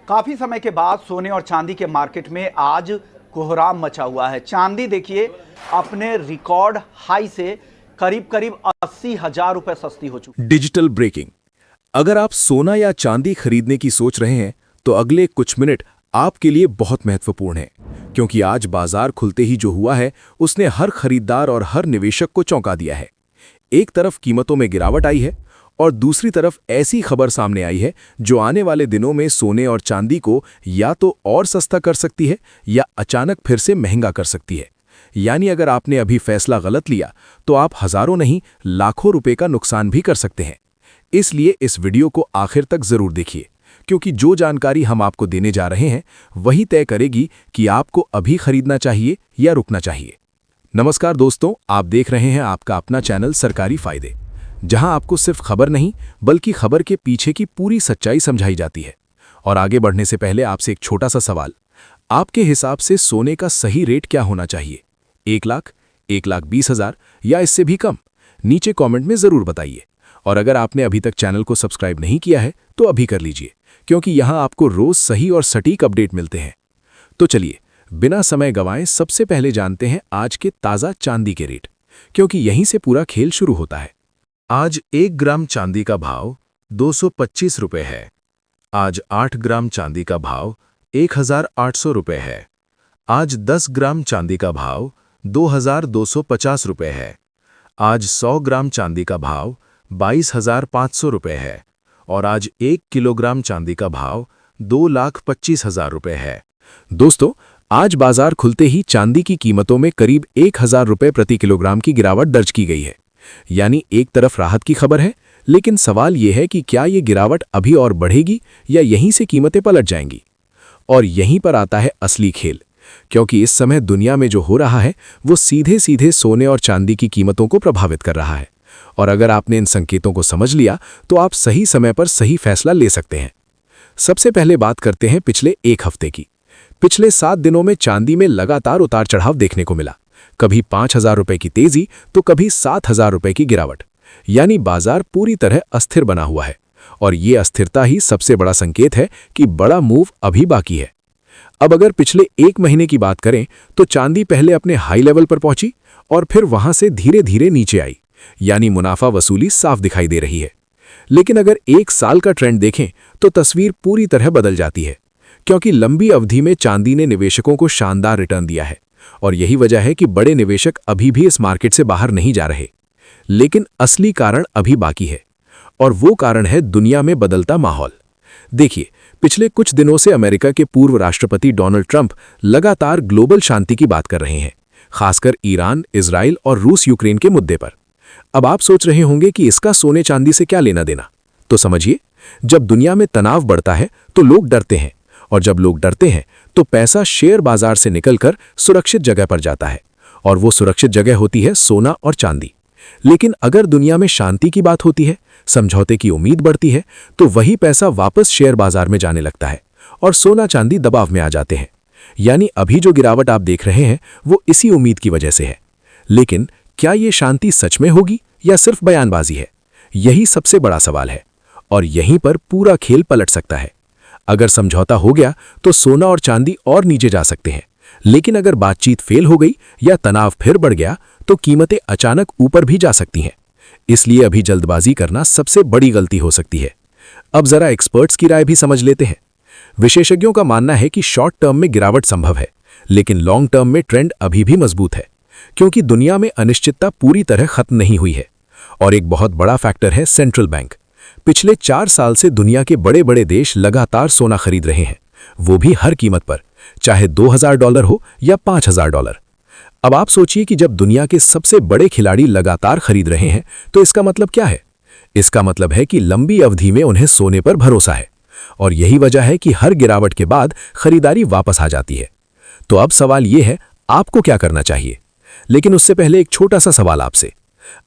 काफी समय के बाद सोने और चांदी के मार्केट में आज कोहराम मचा हुआ है। चांदी देखिए अपने रिकॉर्ड हाई से करीब करीब 80,000 रुपए सस्ती हो चुकी। Digital breaking. अगर आप सोना या चांदी खरीदने की सोच रहे हैं तो अगले कुछ मिनट आपके लिए बहुत महत्वपूर्ण है, क्योंकि आज बाजार खुलते ही जो हुआ है उसने हर खरीदार और हर निवेशक को चौंका दिया है। एक तरफ कीमतों में गिरावट आई है और दूसरी तरफ ऐसी खबर सामने आई है जो आने वाले दिनों में सोने और चांदी को या तो और सस्ता कर सकती है या अचानक फिर से महंगा कर सकती है। यानी अगर आपने अभी फैसला गलत लिया तो आप हजारों नहीं लाखों रुपए का नुकसान भी कर सकते हैं। इसलिए इस वीडियो को आखिर तक जरूर देखिए, क्योंकि जो जानकारी हम आपको देने जा रहे हैं वही तय करेगी कि आपको अभी खरीदना चाहिए या रुकना चाहिए। नमस्कार दोस्तों, आप देख रहे हैं आपका अपना चैनल सरकारी फायदे, जहां आपको सिर्फ खबर नहीं बल्कि खबर के पीछे की पूरी सच्चाई समझाई जाती है। और आगे बढ़ने से पहले आपसे एक छोटा सा सवाल, आपके हिसाब से सोने का सही रेट क्या होना चाहिए? 1 लाख, 1,20,000 या इससे भी कम? नीचे कमेंट में जरूर बताइए। और अगर आपने अभी तक चैनल को सब्सक्राइब नहीं किया है तो अभी कर लीजिए, क्योंकि यहां आपको रोज सही और सटीक अपडेट मिलते हैं। तो चलिए बिना समय गंवाए सबसे पहले जानते हैं आज के ताज़ा चांदी के रेट, क्योंकि यहीं से पूरा खेल शुरू होता है। आज 1 ग्राम चांदी का भाव 225 रुपये है। आज 8 ग्राम चांदी का भाव 1,800 रुपये है। आज 10 ग्राम चांदी का भाव 2,250 रुपये है। आज 100 ग्राम चांदी का भाव 22,500 रुपये है। और आज 1 किलोग्राम चांदी का भाव 2,25,000 रुपये है। दोस्तों, आज बाजार खुलते ही चांदी की कीमतों में करीब 1,000 रुपये प्रति किलोग्राम की गिरावट दर्ज की गई है। यानी एक तरफ राहत की खबर है, लेकिन सवाल यह है कि क्या ये गिरावट अभी और बढ़ेगी या यहीं से कीमतें पलट जाएंगी? और यहीं पर आता है असली खेल, क्योंकि इस समय दुनिया में जो हो रहा है वो सीधे सीधे सोने और चांदी की कीमतों को प्रभावित कर रहा है। और अगर आपने इन संकेतों को समझ लिया तो आप सही समय पर सही फैसला ले सकते हैं। सबसे पहले बात करते हैं पिछले 1 हफ्ते की। पिछले 7 दिनों में चांदी में लगातार उतार चढ़ाव देखने को मिला। कभी 5,000 रुपए की तेजी तो कभी 7,000 रुपए की गिरावट। यानी बाजार पूरी तरह अस्थिर बना हुआ है, और ये अस्थिरता ही सबसे बड़ा संकेत है कि बड़ा मूव अभी बाकी है। अब अगर पिछले 1 महीने की बात करें तो चांदी पहले अपने हाई लेवल पर पहुंची और फिर वहां से धीरे धीरे नीचे आई, यानी मुनाफा वसूली साफ दिखाई दे रही है। लेकिन अगर 1 साल का ट्रेंड देखें तो तस्वीर पूरी तरह बदल जाती है, क्योंकि लंबी अवधि में चांदी ने निवेशकों को शानदार रिटर्न दिया है। और यही वजह है कि बड़े निवेशक अभी भी इस मार्केट से बाहर नहीं जा रहे। लेकिन असली कारण अभी बाकी है, और वो कारण है दुनिया में बदलता माहौल। देखिए, पिछले कुछ दिनों से अमेरिका के पूर्व राष्ट्रपति डोनाल्ड ट्रंप लगातार ग्लोबल शांति की बात कर रहे हैं, खासकर ईरान, इजराइल और रूस यूक्रेन के मुद्दे पर। अब आप सोच रहे होंगे कि इसका सोने चांदी से क्या लेना देना? तो समझिए, जब दुनिया में तनाव बढ़ता है तो लोग डरते हैं, और जब लोग डरते हैं तो पैसा शेयर बाजार से निकलकर सुरक्षित जगह पर जाता है, और वो सुरक्षित जगह होती है सोना और चांदी। लेकिन अगर दुनिया में शांति की बात होती है, समझौते की उम्मीद बढ़ती है, तो वही पैसा वापस शेयर बाजार में जाने लगता है और सोना चांदी दबाव में आ जाते हैं। यानी अभी जो गिरावट आप देख रहे हैं वो इसी उम्मीद की वजह से है। लेकिन क्या ये शांति सच में होगी या सिर्फ बयानबाजी है? यही सबसे बड़ा सवाल है, और यहीं पर पूरा खेल पलट सकता है। अगर समझौता हो गया तो सोना और चांदी और नीचे जा सकते हैं, लेकिन अगर बातचीत फेल हो गई या तनाव फिर बढ़ गया तो कीमतें अचानक ऊपर भी जा सकती हैं। इसलिए अभी जल्दबाजी करना सबसे बड़ी गलती हो सकती है। अब जरा एक्सपर्ट्स की राय भी समझ लेते हैं। विशेषज्ञों का मानना है कि शॉर्ट टर्म में गिरावट संभव है, लेकिन लॉन्ग टर्म में ट्रेंड अभी भी मजबूत है, क्योंकि दुनिया में अनिश्चितता पूरी तरह खत्म नहीं हुई है। और एक बहुत बड़ा फैक्टर है सेंट्रल बैंक। पिछले 4 साल से दुनिया के बड़े बड़े देश लगातार सोना खरीद रहे हैं, वो भी हर कीमत पर, चाहे $2,000 हो या $5,000। अब आप सोचिए कि जब दुनिया के सबसे बड़े खिलाड़ी लगातार खरीद रहे हैं तो इसका मतलब क्या है? इसका मतलब है कि लंबी अवधि में उन्हें सोने पर भरोसा है, और यही वजह है कि हर गिरावट के बाद खरीदारी वापस आ जाती है। तो अब सवाल यह है, आपको क्या करना चाहिए? लेकिन उससे पहले एक छोटा सा सवाल आपसे।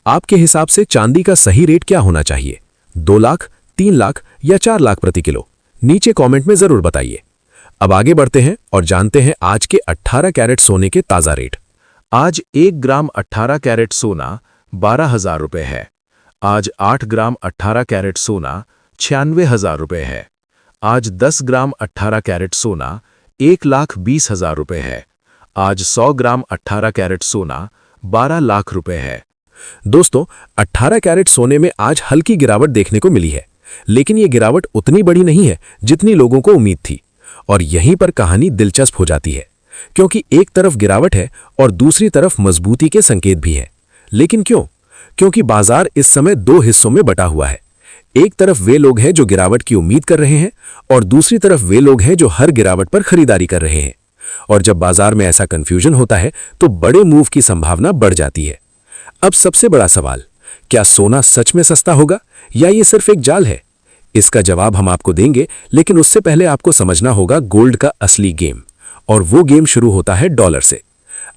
आपके हिसाब से चांदी का सही रेट क्या होना चाहिए? 2 लाख, 3 लाख या 4 लाख प्रति किलो? नीचे कमेंट में जरूर बताइए। अब आगे बढ़ते हैं और जानते हैं आज के 18 कैरेट सोने के ताज़ा रेट। आज 1 ग्राम 18 कैरेट सोना 12,000 रुपये है। आज 8 ग्राम 18 कैरेट सोना 96,000 रुपये है। आज 10 ग्राम 18 कैरेट सोना 1,20,000 रुपए है। आज 100 ग्राम 18 कैरेट सोना 12 लाख रुपए है। दोस्तों, 18 कैरेट सोने में आज हल्की गिरावट देखने को मिली है, लेकिन ये गिरावट उतनी बड़ी नहीं है जितनी लोगों को उम्मीद थी। और यहीं पर कहानी दिलचस्प हो जाती है, क्योंकि एक तरफ गिरावट है और दूसरी तरफ मजबूती के संकेत भी हैं। लेकिन क्यों? क्योंकि बाजार इस समय दो हिस्सों में बटा हुआ है। एक तरफ वे लोग हैं जो गिरावट की उम्मीद कर रहे हैं और दूसरी तरफ वे लोग हैं जो हर गिरावट पर खरीदारी कर रहे हैं। और जब बाजार में ऐसा कंफ्यूजन होता है तो बड़े मूव की संभावना बढ़ जाती है। अब सबसे बड़ा सवाल, क्या सोना सच में सस्ता होगा या ये सिर्फ एक जाल है? इसका जवाब हम आपको देंगे, लेकिन उससे पहले आपको समझना होगा गोल्ड का असली गेम। और वो गेम शुरू होता है डॉलर से।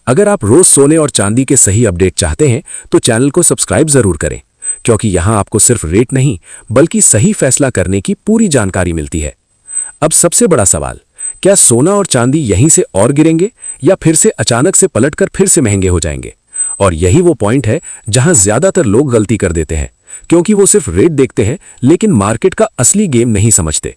अगर आप रोज सोने और चांदी के सही अपडेट चाहते हैं तो चैनल को सब्सक्राइब जरूर करें, क्योंकि यहां आपको सिर्फ रेट नहीं बल्कि सही फैसला करने की पूरी जानकारी मिलती है। अब सबसे बड़ा सवाल, क्या सोना और चांदी यहीं से और गिरेंगे या फिर से अचानक से पलटकर फिर से महंगे हो जाएंगे? और यही वो पॉइंट है जहां ज्यादातर लोग गलती कर देते हैं, क्योंकि वो सिर्फ रेट देखते हैं लेकिन मार्केट का असली गेम नहीं समझते।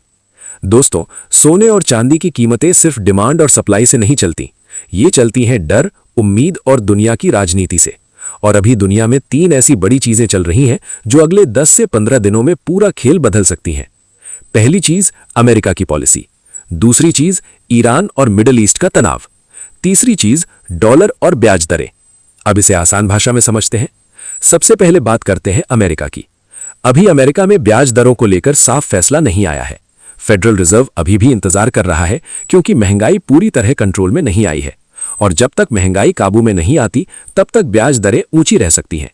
दोस्तों, सोने और चांदी की कीमतें सिर्फ डिमांड और सप्लाई से नहीं चलती, ये चलती हैं डर, उम्मीद और दुनिया की राजनीति से। और अभी दुनिया में 3 ऐसी बड़ी चीजें चल रही हैं जो अगले 10 से 15 दिनों में पूरा खेल बदल सकती हैं। पहली चीज, अमेरिका की पॉलिसी। दूसरी चीज, ईरान और मिडल ईस्ट का तनाव। तीसरी चीज, डॉलर और ब्याज दरें। अब इसे आसान भाषा में समझते हैं। सबसे पहले बात करते हैं अमेरिका की। अभी अमेरिका में ब्याज दरों को लेकर साफ फैसला नहीं आया है। फेडरल रिजर्व अभी भी इंतजार कर रहा है, क्योंकि महंगाई पूरी तरह कंट्रोल में नहीं आई है और जब तक महंगाई काबू में नहीं आती तब तक ब्याज दरें ऊंची रह सकती हैं।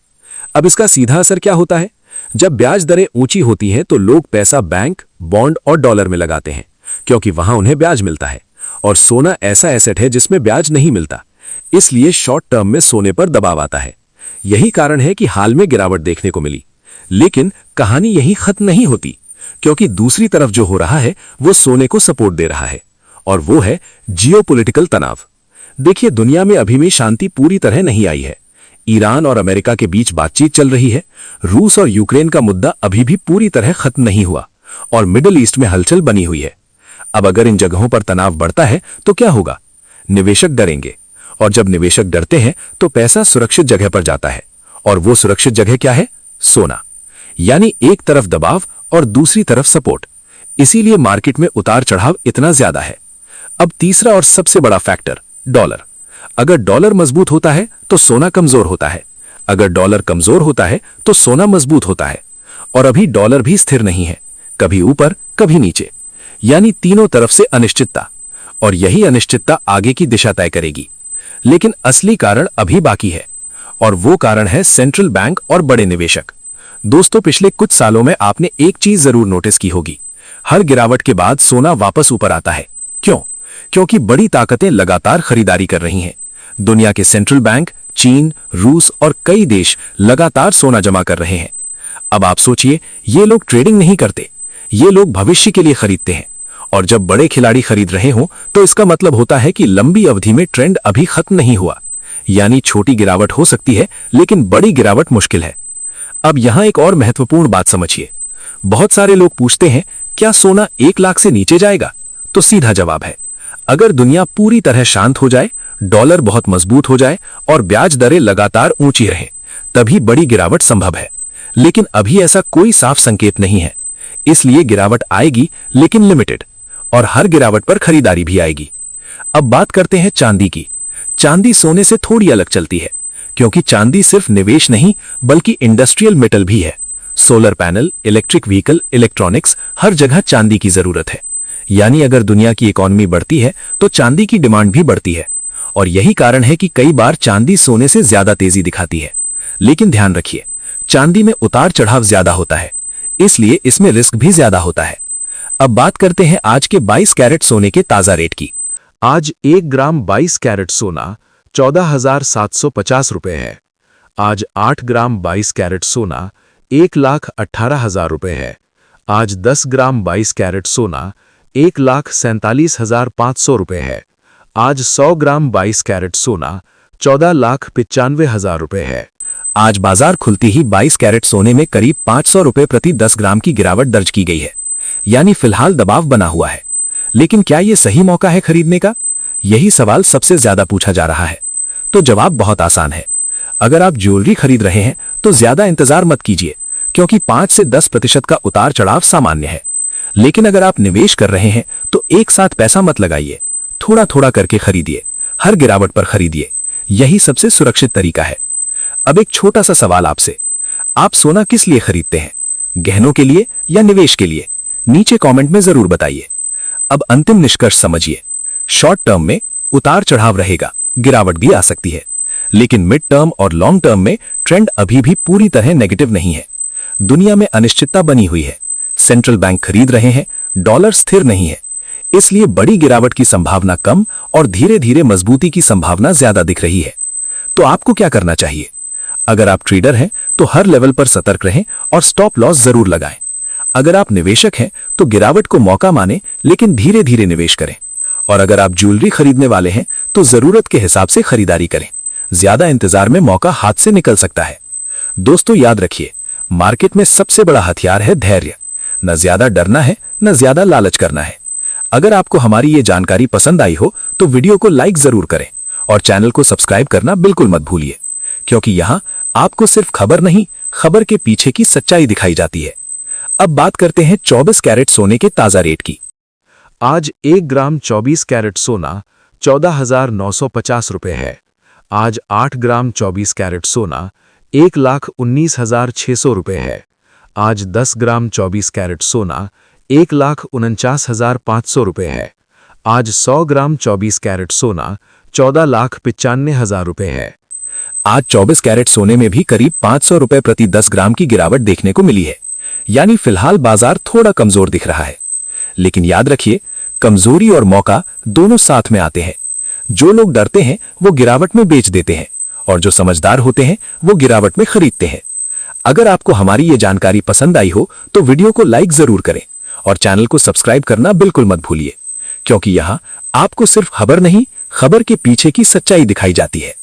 अब इसका सीधा असर क्या होता है? जब ब्याज दरें ऊंची होती हैं तो लोग पैसा बैंक, बॉन्ड और डॉलर में लगाते हैं, क्योंकि वहां उन्हें ब्याज मिलता है। और सोना ऐसा एसेट है जिसमें ब्याज नहीं मिलता, इसलिए शॉर्ट टर्म में सोने पर दबाव आता है। यही कारण है कि हाल में गिरावट देखने को मिली। लेकिन कहानी यही खत्म नहीं होती, क्योंकि दूसरी तरफ जो हो रहा है वो सोने को सपोर्ट दे रहा है, और वो है जियोपॉलिटिकल तनाव। देखिए, दुनिया में अभी भी शांति पूरी तरह नहीं आई है। ईरान और अमेरिका के बीच बातचीत चल रही है। रूस और यूक्रेन का मुद्दा अभी भी पूरी तरह खत्म नहीं हुआ और मिडिल ईस्ट में हलचल बनी हुई है। अब अगर इन जगहों पर तनाव बढ़ता है तो क्या होगा? निवेशक डरेंगे, और जब निवेशक डरते हैं तो पैसा सुरक्षित जगह पर जाता है। और वो सुरक्षित जगह क्या है? सोना। यानी एक तरफ दबाव और दूसरी तरफ सपोर्ट। इसीलिए मार्केट में उतार चढ़ाव इतना ज्यादा है। अब तीसरा और सबसे बड़ा फैक्टर, डॉलर। अगर डॉलर मजबूत होता है तो सोना कमजोर होता है, अगर डॉलर कमजोर होता है तो सोना मजबूत होता है। और अभी डॉलर भी स्थिर नहीं है, कभी ऊपर कभी नीचे, यानी तीनों तरफ से अनिश्चितता। और यही अनिश्चितता आगे की दिशा तय करेगी। लेकिन असली कारण अभी बाकी है, और वो कारण है सेंट्रल बैंक और बड़े निवेशक। दोस्तों, पिछले कुछ सालों में आपने एक चीज जरूर नोटिस की होगी, हर गिरावट के बाद सोना वापस ऊपर आता है। क्यों? क्योंकि बड़ी ताकतें लगातार खरीदारी कर रही हैं। दुनिया के सेंट्रल बैंक, चीन, रूस और कई देश लगातार सोना जमा कर रहे हैं। अब आप सोचिए, ये लोग ट्रेडिंग नहीं करते, ये लोग भविष्य के लिए खरीदते हैं। और जब बड़े खिलाड़ी खरीद रहे हों तो इसका मतलब होता है कि लंबी अवधि में ट्रेंड अभी खत्म नहीं हुआ। यानी छोटी गिरावट हो सकती है, लेकिन बड़ी गिरावट मुश्किल है। अब यहां एक और महत्वपूर्ण बात समझिए। बहुत सारे लोग पूछते हैं, क्या सोना 1 लाख से नीचे जाएगा? तो सीधा जवाब है, अगर दुनिया पूरी तरह शांत हो जाए, डॉलर बहुत मजबूत हो जाए और ब्याज दरें लगातार ऊंची रहें, तभी बड़ी गिरावट संभव है। लेकिन अभी ऐसा कोई साफ संकेत नहीं है, इसलिए गिरावट आएगी, लेकिन लिमिटेड, और हर गिरावट पर खरीदारी भी आएगी। अब बात करते हैं चांदी की। चांदी सोने से थोड़ी अलग चलती है, क्योंकि चांदी सिर्फ निवेश नहीं बल्कि इंडस्ट्रियल मेटल भी है। Solar panel, electric vehicle, electronics, हर जगह चांदी की जरूरत है। यानी अगर दुनिया की इकोनॉमी बढ़ती है तो चांदी की डिमांड भी बढ़ती है। और यही कारण है कि कई बार चांदी सोने से ज्यादा तेजी दिखाती है। लेकिन ध्यान रखिए, चांदी में उतार चढ़ाव ज्यादा होता है, इसलिए इसमें रिस्क भी ज्यादा होता है। अब बात करते हैं आज के 22 कैरेट सोने के ताजा रेट की। आज 1 ग्राम 22 कैरेट सोना 14,750 रुपए है। आज 8 ग्राम 22 कैरेट सोना 1,18,000 रुपए है। आज 10 ग्राम 22 कैरेट सोना 1,47,500 रुपए है। आज 100 ग्राम 22 कैरेट सोना 14,95,000 रुपए है। आज बाजार खुलते ही 22 कैरेट सोने में करीब 500 रुपए प्रति 10 ग्राम की गिरावट दर्ज की गई है। यानी फिलहाल दबाव बना हुआ है। लेकिन क्या यह सही मौका है खरीदने का? यही सवाल सबसे ज्यादा पूछा जा रहा है। तो जवाब बहुत आसान है। अगर आप ज्वेलरी खरीद रहे हैं तो ज्यादा इंतजार मत कीजिए, क्योंकि 5 से 10% का उतार चढ़ाव सामान्य है। लेकिन अगर आप निवेश कर रहे हैं तो एक साथ पैसा मत लगाइए, थोड़ा थोड़ा करके खरीदिए, हर गिरावट पर खरीदिए। यही सबसे सुरक्षित तरीका है। अब एक छोटा सा सवाल आपसे, आप सोना किस लिए खरीदते हैं? गहनों के लिए या निवेश के लिए? नीचे कमेंट में जरूर बताइए। अब अंतिम निष्कर्ष समझिए। शॉर्ट टर्म में उतार चढ़ाव रहेगा, गिरावट भी आ सकती है, लेकिन मिड टर्म और लॉन्ग टर्म में ट्रेंड अभी भी पूरी तरह नेगेटिव नहीं है। दुनिया में अनिश्चितता बनी हुई है, सेंट्रल बैंक खरीद रहे हैं, डॉलर स्थिर नहीं है, इसलिए बड़ी गिरावट की संभावना कम और धीरे धीरे मजबूती की संभावना ज्यादा दिख रही है। तो आपको क्या करना चाहिए? अगर आप ट्रेडर हैं तो हर लेवल पर सतर्क रहें और स्टॉप लॉस जरूर लगाएं। अगर आप निवेशक हैं तो गिरावट को मौका माने, लेकिन धीरे धीरे निवेश करें। और अगर आप ज्वेलरी खरीदने वाले हैं तो जरूरत के हिसाब से खरीदारी करें। ज्यादा इंतजार में मौका हाथ से निकल सकता है। दोस्तों याद रखिए, मार्केट में सबसे बड़ा हथियार है धैर्य। न ज्यादा डरना है, न ज्यादा लालच करना है। अगर आपको हमारी ये जानकारी पसंद आई हो तो वीडियो को लाइक जरूर करें और चैनल को सब्सक्राइब करना बिल्कुल मत भूलिए, क्योंकि यहां आपको सिर्फ खबर नहीं, खबर के पीछे की सच्चाई दिखाई जाती है। अब बात करते हैं 24 कैरेट सोने के ताजा रेट की। आज 1 ग्राम 24 कैरेट सोना 14,950 रुपए है। आज 8 ग्राम 24 कैरेट सोना 1,19,600 रुपए है। आज 10 ग्राम 24 कैरेट सोना 1,49,500 रुपए है। आज 100 ग्राम 24 कैरेट सोना 14,95,000 रुपए है। आज 24 कैरेट सोने में भी करीब 500 रुपए प्रति 10 ग्राम की गिरावट देखने को मिली है, यानी फिलहाल बाजार थोड़ा कमजोर दिख रहा है। लेकिन याद रखिए, कमजोरी और मौका दोनों साथ में आते हैं। जो लोग डरते हैं वो गिरावट में बेच देते हैं, और जो समझदार होते हैं वो गिरावट में खरीदते हैं। अगर आपको हमारी ये जानकारी पसंद आई हो तो वीडियो को लाइक जरूर करें और चैनल को सब्सक्राइब करना बिल्कुल मत भूलिए, क्योंकि यहां आपको सिर्फ खबर नहीं, खबर के पीछे की सच्चाई दिखाई जाती है।